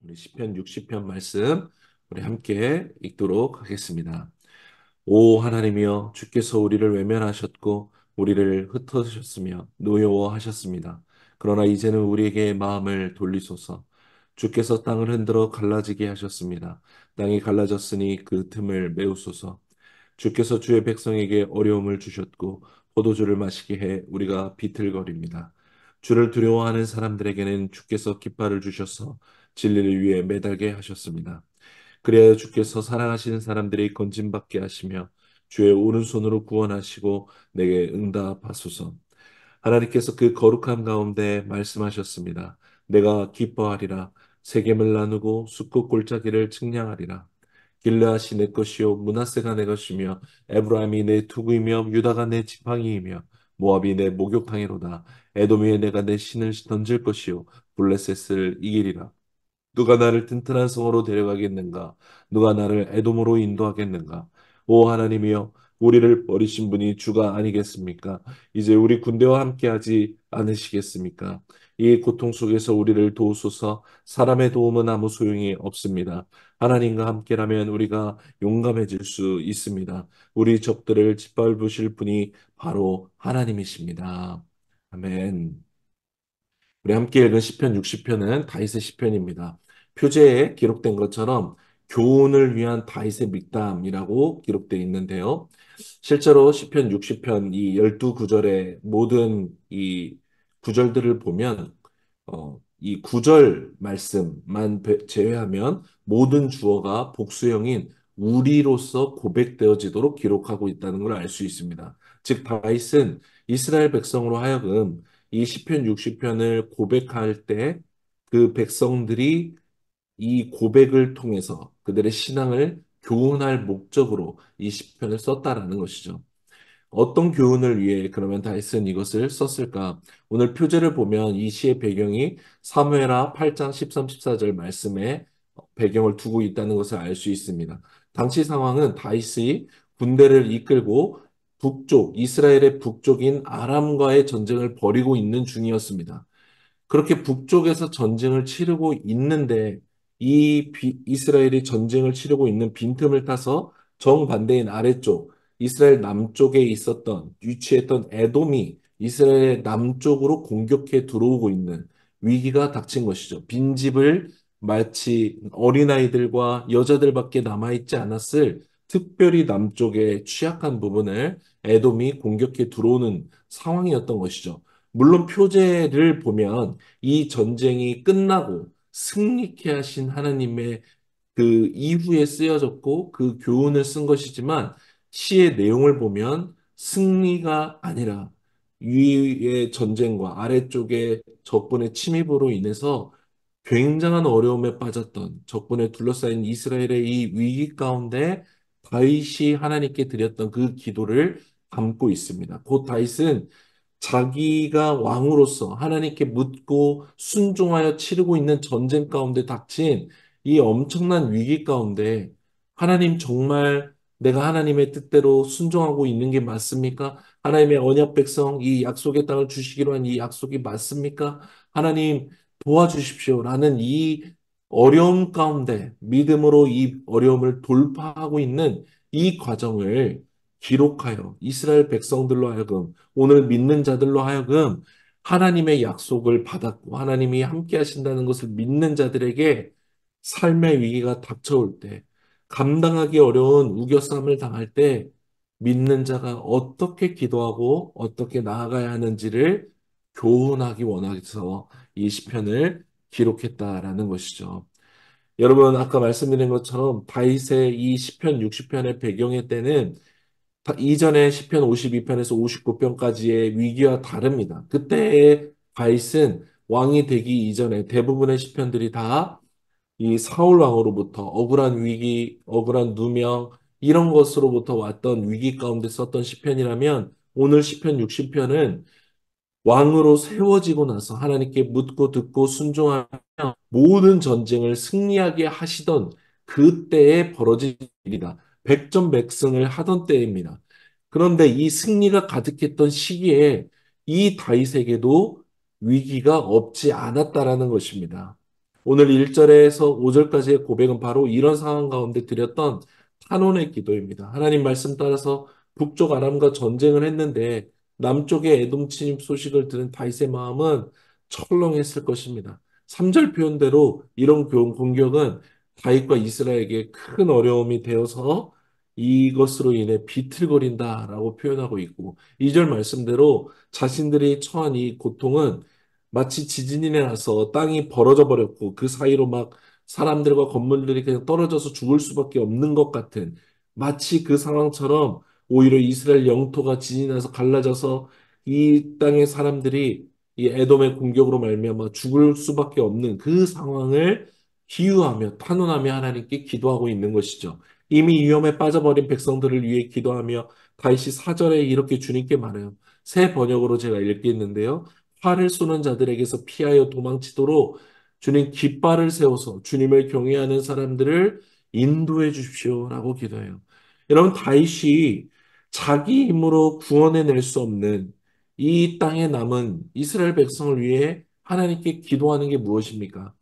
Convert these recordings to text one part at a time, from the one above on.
우리 시편 60편 말씀 우리 함께 읽도록 하겠습니다. 오 하나님이여 주께서 우리를 외면하셨고 우리를 흩으셨으며 노여워하셨습니다. 그러나 이제는 우리에게 마음을 돌리소서. 주께서 땅을 흔들어 갈라지게 하셨습니다. 땅이 갈라졌으니 그 틈을 메우소서. 주께서 주의 백성에게 어려움을 주셨고 포도주를 마시게 해 우리가 비틀거립니다. 주를 두려워하는 사람들에게는 주께서 깃발을 주셔서 진리를 위해 매달게 하셨습니다. 그래야 주께서 사랑하시는 사람들이 건짐받게 하시며 주의 오른손으로 구원하시고 내게 응답하소서. 하나님께서 그 거룩함 가운데 말씀하셨습니다. 내가 기뻐하리라. 세겜을 나누고 숫꽃 골짜기를 측량하리라. 길르앗이 내 것이요 므낫세가 내 것이며 에브라임이 내 투구이며 유다가 내 지팡이이며 모압이 내 목욕탕이로다. 에돔 위에 내가 내 신을 던질 것이요 블레셋을 이기리라. 누가 나를 튼튼한 성으로 데려가겠는가? 누가 나를 에돔으로 인도하겠는가? 오 하나님이여, 우리를 버리신 분이 주가 아니겠습니까? 이제 우리 군대와 함께하지 않으시겠습니까? 이 고통 속에서 우리를 도우소서. 사람의 도움은 아무 소용이 없습니다. 하나님과 함께라면 우리가 용감해질 수 있습니다. 우리 적들을 짓밟으실 분이 바로 하나님이십니다. 아멘. 우리 함께 읽은 시편 60편은 다윗의 시편입니다. 표제에 기록된 것처럼 교훈을 위한 다윗의 믹담이라고 기록되어 있는데요. 실제로 시편 60편 이 12구절의 모든 이 구절들을 보면 이 구절 말씀만 제외하면 모든 주어가 복수형인 우리로서 고백되어지도록 기록하고 있다는 걸 알 수 있습니다. 즉 다윗은 이스라엘 백성으로 하여금 이 시편 60편을 고백할 때 그 백성들이 이 고백을 통해서 그들의 신앙을 교훈할 목적으로 이 시편을 썼다라는 것이죠. 어떤 교훈을 위해 그러면 다윗은 이것을 썼을까? 오늘 표제를 보면 이 시의 배경이 사무엘하 8장 13, 14절 말씀에 배경을 두고 있다는 것을 알 수 있습니다. 당시 상황은 다윗이 군대를 이끌고 북쪽, 이스라엘의 북쪽인 아람과의 전쟁을 벌이고 있는 중이었습니다. 그렇게 북쪽에서 전쟁을 치르고 있는데 이스라엘이 전쟁을 치르고 있는 빈틈을 타서 정반대인 아래쪽 이스라엘 남쪽에 있었던 위치했던 에돔이 이스라엘 남쪽으로 공격해 들어오고 있는 위기가 닥친 것이죠. 빈집을 마치 어린아이들과 여자들밖에 남아있지 않았을 특별히 남쪽의 취약한 부분을 에돔이 공격해 들어오는 상황이었던 것이죠. 물론 표제를 보면 이 전쟁이 끝나고 승리케 하신 하나님의 그 이후에 쓰여졌고 그 교훈을 쓴 것이지만 시의 내용을 보면 승리가 아니라 위의 전쟁과 아래쪽의 적군의 침입으로 인해서 굉장한 어려움에 빠졌던 적군에 둘러싸인 이스라엘의 이 위기 가운데 다윗이 하나님께 드렸던 그 기도를 담고 있습니다. 곧 다윗은 자기가 왕으로서 하나님께 묻고 순종하여 치르고 있는 전쟁 가운데 닥친 이 엄청난 위기 가운데 하나님 정말 내가 하나님의 뜻대로 순종하고 있는 게 맞습니까? 하나님의 언약 백성 이 약속의 땅을 주시기로 한 이 약속이 맞습니까? 하나님 도와주십시오라는 이 어려움 가운데 믿음으로 이 어려움을 돌파하고 있는 이 과정을 기록하여 이스라엘 백성들로 하여금 오늘 믿는 자들로 하여금 하나님의 약속을 받았고 하나님이 함께 하신다는 것을 믿는 자들에게 삶의 위기가 닥쳐올 때 감당하기 어려운 우겨쌈을 당할 때 믿는 자가 어떻게 기도하고 어떻게 나아가야 하는지를 교훈하기 원해서 이 시편을 기록했다라는 것이죠. 여러분 아까 말씀드린 것처럼 다윗의 이 시편 60편의 배경의 때는 이전에 시편 52편에서 59편까지의 위기와 다릅니다. 그때의 다윗은 왕이 되기 이전에 대부분의 시편들이 다 이 사울 왕으로부터 억울한 위기, 억울한 누명 이런 것으로부터 왔던 위기 가운데 썼던 시편이라면 오늘 시편 60편은 왕으로 세워지고 나서 하나님께 묻고 듣고 순종하며 모든 전쟁을 승리하게 하시던 그때에 벌어진 일이다. 백전백승을 하던 때입니다. 그런데 이 승리가 가득했던 시기에 이 다윗에게도 위기가 없지 않았다라는 것입니다. 오늘 1절에서 5절까지의 고백은 바로 이런 상황 가운데 드렸던 탄원의 기도입니다. 하나님 말씀 따라서 북쪽 아람과 전쟁을 했는데 남쪽의 에돔 침입 소식을 들은 다윗의 마음은 철렁했을 것입니다. 3절 표현대로 이런 공격은 다윗과 이스라엘에게 큰 어려움이 되어서 이것으로 인해 비틀거린다라고 표현하고 있고 2절 말씀대로 자신들이 처한 이 고통은 마치 지진이 나서 땅이 벌어져 버렸고 그 사이로 막 사람들과 건물들이 그냥 떨어져서 죽을 수밖에 없는 것 같은 마치 그 상황처럼 오히려 이스라엘 영토가 지진이 나서 갈라져서 이 땅의 사람들이 이 에돔의 공격으로 말미암아 죽을 수밖에 없는 그 상황을 비유하며 탄원하며 하나님께 기도하고 있는 것이죠. 이미 위험에 빠져버린 백성들을 위해 기도하며 다시 사절에 이렇게 주님께 말해요. 새 번역으로 제가 읽겠는데요. 활을 쏘는 자들에게서 피하여 도망치도록 주님 깃발을 세워서 주님을 경외하는 사람들을 인도해 주십시오라고 기도해요. 여러분 다윗이 자기 힘으로 구원해낼 수 없는 이 땅에 남은 이스라엘 백성을 위해 하나님께 기도하는 게 무엇입니까?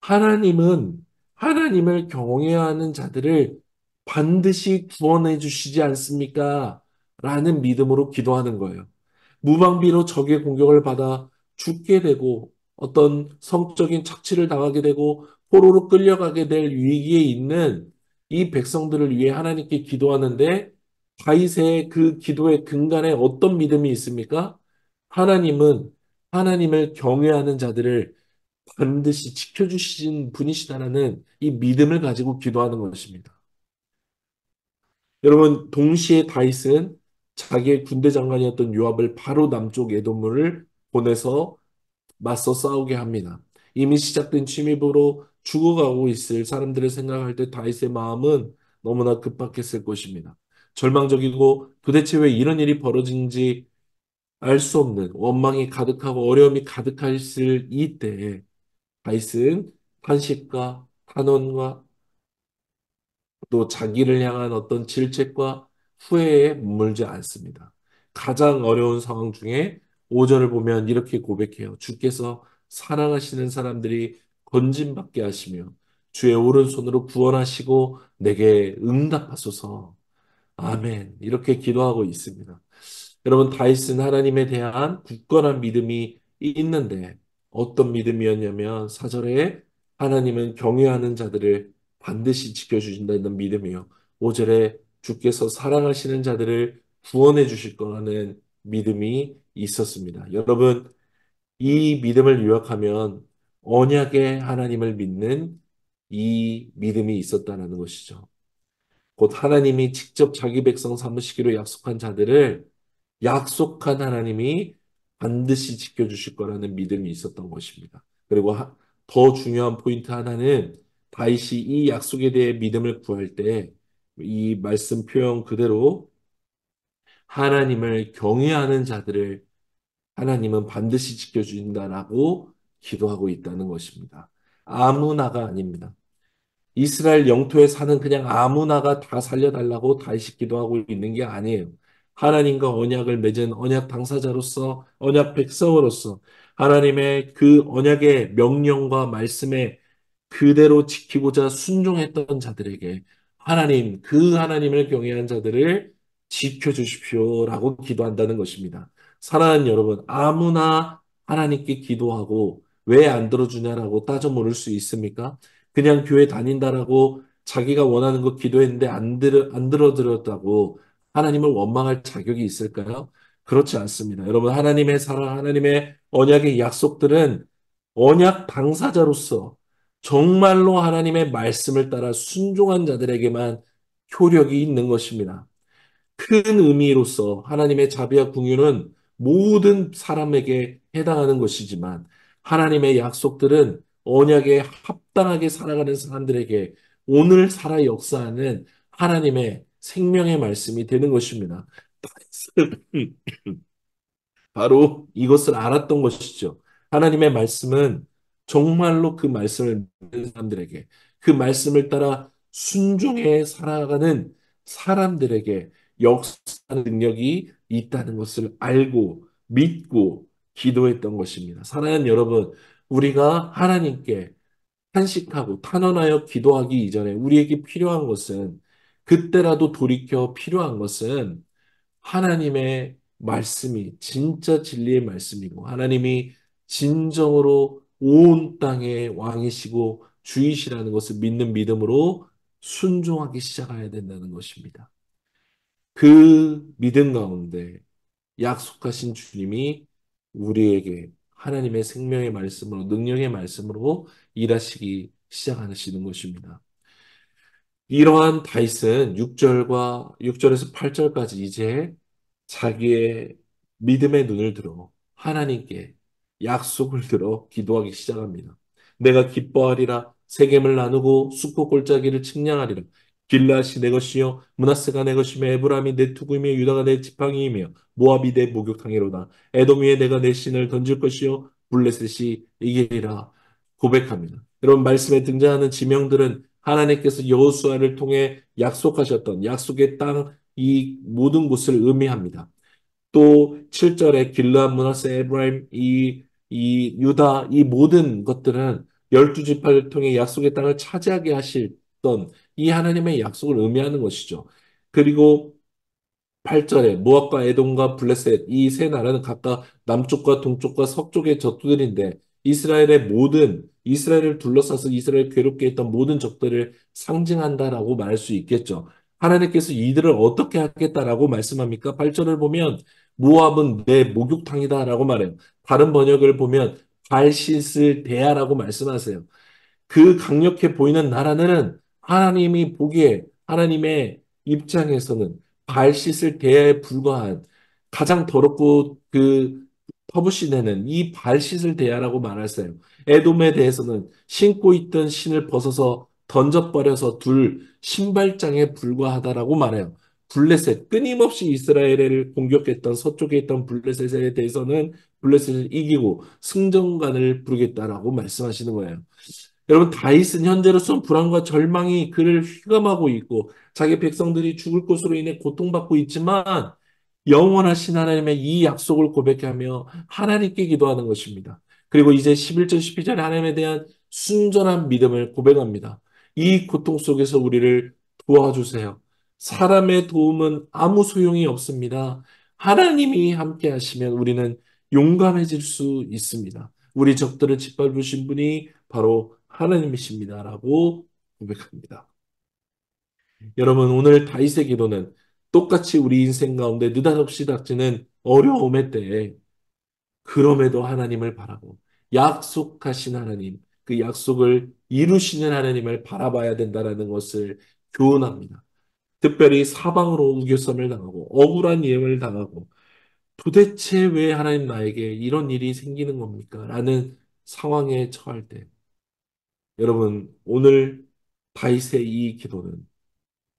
하나님은 하나님을 경외하는 자들을 반드시 구원해 주시지 않습니까? 라는 믿음으로 기도하는 거예요. 무방비로 적의 공격을 받아 죽게 되고 어떤 성적인 착취를 당하게 되고 포로로 끌려가게 될 위기에 있는 이 백성들을 위해 하나님께 기도하는데 다윗의 그 기도의 근간에 어떤 믿음이 있습니까? 하나님은 하나님을 경외하는 자들을 반드시 지켜주신 분이시다라는 이 믿음을 가지고 기도하는 것입니다. 여러분, 동시에 다윗은 자기의 군대 장관이었던 요압을 바로 남쪽 에돔을 보내서 맞서 싸우게 합니다. 이미 시작된 침입으로 죽어가고 있을 사람들을 생각할 때 다윗의 마음은 너무나 급박했을 것입니다. 절망적이고 도대체 왜 이런 일이 벌어진지 알 수 없는 원망이 가득하고 어려움이 가득했을 이때에 다윗은 탄식과 탄원과 또 자기를 향한 어떤 질책과 후회에 머물지 않습니다. 가장 어려운 상황 중에 5절을 보면 이렇게 고백해요. 주께서 사랑하시는 사람들이 건짐받게 하시며 주의 오른손으로 구원하시고 내게 응답하소서. 아멘. 이렇게 기도하고 있습니다. 여러분, 다윗은 하나님에 대한 굳건한 믿음이 있는데 어떤 믿음이었냐면 4절에 하나님은 경외하는 자들을 반드시 지켜주신다는 믿음이요. 5절에 주께서 사랑하시는 자들을 구원해 주실 거라는 믿음이 있었습니다. 여러분, 이 믿음을 요약하면 언약의 하나님을 믿는 이 믿음이 있었다는 것이죠. 곧 하나님이 직접 자기 백성 삼으시기로 약속한 자들을 약속한 하나님이 반드시 지켜주실 거라는 믿음이 있었던 것입니다. 그리고 더 중요한 포인트 하나는 다윗이 이 약속에 대해 믿음을 구할 때 이 말씀 표현 그대로 하나님을 경외하는 자들을 하나님은 반드시 지켜주신다라고 기도하고 있다는 것입니다. 아무나가 아닙니다. 이스라엘 영토에 사는 그냥 아무나가 다 살려달라고 다시 기도하고 있는 게 아니에요. 하나님과 언약을 맺은 언약 당사자로서 언약 백성으로서 하나님의 그 언약의 명령과 말씀에 그대로 지키고자 순종했던 자들에게 하나님, 그 하나님을 경외한 자들을 지켜주십시오라고 기도한다는 것입니다. 사랑하는 여러분, 아무나 하나님께 기도하고 왜 안 들어주냐라고 따져 물을 수 있습니까? 그냥 교회 다닌다라고 자기가 원하는 거 기도했는데 안 들어드렸다고 하나님을 원망할 자격이 있을까요? 그렇지 않습니다. 여러분, 하나님의 사랑, 하나님의 언약의 약속들은 언약 당사자로서 정말로 하나님의 말씀을 따라 순종한 자들에게만 효력이 있는 것입니다. 큰 의미로서 하나님의 자비와 궁유는 모든 사람에게 해당하는 것이지만 하나님의 약속들은 언약에 합당하게 살아가는 사람들에게 오늘 살아 역사하는 하나님의 생명의 말씀이 되는 것입니다. 바로 이것을 알았던 것이죠. 하나님의 말씀은 정말로 그 말씀을 믿는 사람들에게, 그 말씀을 따라 순종해 살아가는 사람들에게 역사하는 능력이 있다는 것을 알고 믿고 기도했던 것입니다. 사랑하는 여러분, 우리가 하나님께 탄식하고 탄원하여 기도하기 이전에 우리에게 필요한 것은 그때라도 돌이켜 필요한 것은 하나님의 말씀이 진짜 진리의 말씀이고 하나님이 진정으로 온 땅의 왕이시고 주이시라는 것을 믿는 믿음으로 순종하기 시작해야 된다는 것입니다. 그 믿음 가운데 약속하신 주님이 우리에게 하나님의 생명의 말씀으로 능력의 말씀으로 일하시기 시작하시는 것입니다. 이러한 다윗은 6절에서 8절까지 이제 자기의 믿음의 눈을 들어 하나님께 약속을 들어 기도하기 시작합니다. 내가 기뻐하리라 세겜을 나누고 수코 골짜기를 측량하리라. 길라시 내 것이요 므낫세가 내 것이며 에브라임이 내 투구이며 유다가 내 지팡이이며 모압이 내 목욕탕이로다. 에돔 위에 내가 내 신을 던질 것이요 블레셋이 이기리라 고백합니다. 여러분 말씀에 등장하는 지명들은 하나님께서 여호수아를 통해 약속하셨던 약속의 땅 이 모든 곳을 의미합니다. 또 7절에 길르앗 므낫세 에브라임 이 유다 이 모든 것들은 12지파를 통해 약속의 땅을 차지하게 하셨던 이 하나님의 약속을 의미하는 것이죠. 그리고 8절에 모압과 에돔과 블레셋 이 세 나라는 각각 남쪽과 동쪽과 서쪽의 적들인데 이스라엘을 둘러싸서 이스라엘을 괴롭게 했던 모든 적들을 상징한다라고 말할 수 있겠죠. 하나님께서 이들을 어떻게 하겠다라고 말씀합니까? 8절을 보면 모압은 내 목욕탕이다라고 말해요. 다른 번역을 보면 발 씻을 대야라고 말씀하세요. 그 강력해 보이는 나라는 하나님이 보기에 하나님의 입장에서는 발 씻을 대야에 불과한 가장 더럽고 그 터부시되는 이 발 씻을 대야라고 말했어요. 에돔에 대해서는 신고 있던 신을 벗어서 던져버려서 둘 신발장에 불과하다라고 말해요. 블레셋 끊임없이 이스라엘을 공격했던 서쪽에 있던 블레셋에 대해서는 블레셋을 이기고 승전관을 부르겠다라고 말씀하시는 거예요. 여러분, 다윗은 현재로서 불안과 절망이 그를 휘감하고 있고 자기 백성들이 죽을 것으로 인해 고통받고 있지만 영원하신 하나님의 이 약속을 고백하며 하나님께 기도하는 것입니다. 그리고 이제 11절, 12절에 하나님에 대한 순전한 믿음을 고백합니다. 이 고통 속에서 우리를 도와주세요. 사람의 도움은 아무 소용이 없습니다. 하나님이 함께 하시면 우리는 용감해질 수 있습니다. 우리 적들을 짓밟으신 분이 바로 하나님이십니다라고 고백합니다. 여러분, 오늘 다윗의 기도는 똑같이 우리 인생 가운데 느닷없이 닥치는 어려움의 때에 그럼에도 하나님을 바라고 약속하신 하나님, 그 약속을 이루시는 하나님을 바라봐야 된다는 것을 교훈합니다. 특별히 사방으로 우겨쌈을 당하고 억울한 예을 당하고 도대체 왜 하나님 나에게 이런 일이 생기는 겁니까? 라는 상황에 처할 때 여러분, 오늘 다윗의 이 기도는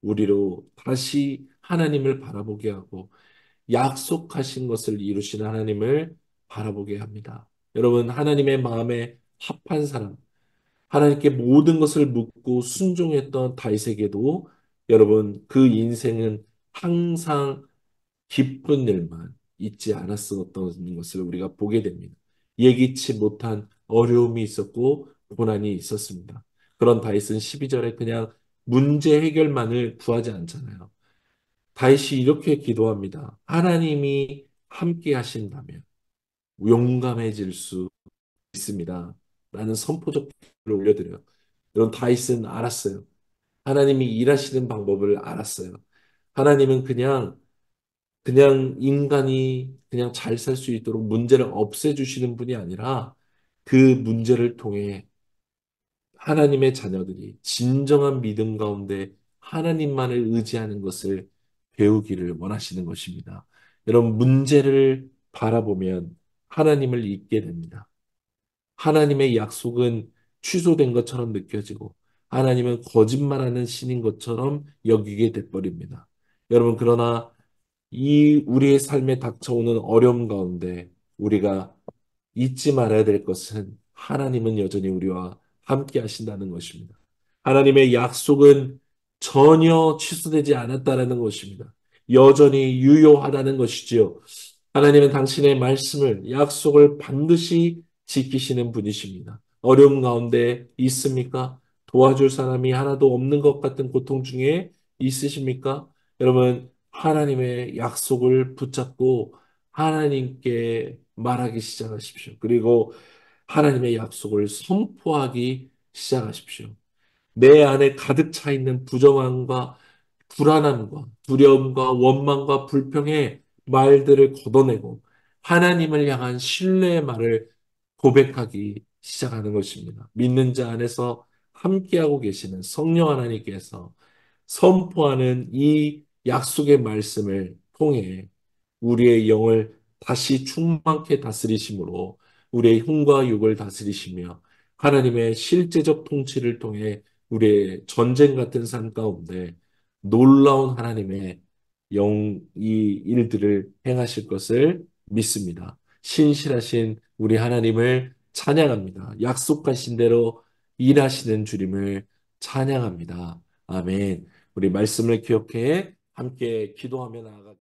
우리로 다시 하나님을 바라보게 하고 약속하신 것을 이루시는 하나님을 바라보게 합니다. 여러분, 하나님의 마음에 합한 사람, 하나님께 모든 것을 묻고 순종했던 다윗에게도 여러분, 그 인생은 항상 기쁜 일만 있지 않았었던 것을 우리가 보게 됩니다. 예기치 못한 어려움이 있었고 고난이 있었습니다. 그런 다윗은 12절에 그냥 문제 해결만을 구하지 않잖아요. 다윗이 이렇게 기도합니다. 하나님이 함께 하신다면 용감해질 수 있습니다. 라는 선포적 기도를 올려드려요. 여러분 다윗은 알았어요. 하나님이 일하시는 방법을 알았어요. 하나님은 그냥 인간이 그냥 잘 살 수 있도록 문제를 없애주시는 분이 아니라 그 문제를 통해 하나님의 자녀들이 진정한 믿음 가운데 하나님만을 의지하는 것을 배우기를 원하시는 것입니다. 여러분, 문제를 바라보면 하나님을 잊게 됩니다. 하나님의 약속은 취소된 것처럼 느껴지고 하나님은 거짓말하는 신인 것처럼 여기게 돼버립니다. 여러분, 그러나 이 우리의 삶에 닥쳐오는 어려움 가운데 우리가 잊지 말아야 될 것은 하나님은 여전히 우리와 함께 하신다는 것입니다. 하나님의 약속은 전혀 취소되지 않았다라는 것입니다. 여전히 유효하다는 것이지요. 하나님은 당신의 말씀을, 약속을 반드시 지키시는 분이십니다. 어려움 가운데 있습니까? 도와줄 사람이 하나도 없는 것 같은 고통 중에 있으십니까? 여러분, 하나님의 약속을 붙잡고 하나님께 말하기 시작하십시오. 그리고 하나님의 약속을 선포하기 시작하십시오. 내 안에 가득 차 있는 부정함과 불안함과 두려움과 원망과 불평의 말들을 걷어내고 하나님을 향한 신뢰의 말을 고백하기 시작하는 것입니다. 믿는 자 안에서 함께하고 계시는 성령 하나님께서 선포하는 이 약속의 말씀을 통해 우리의 영을 다시 충만케 다스리심으로 우리의 흉과 육을 다스리시며 하나님의 실제적 통치를 통해 우리의 전쟁 같은 삶 가운데 놀라운 하나님의 이 일들을 행하실 것을 믿습니다. 신실하신 우리 하나님을 찬양합니다. 약속하신 대로 일하시는 주님을 찬양합니다. 아멘. 우리 말씀을 기억해 함께 기도하며 나아가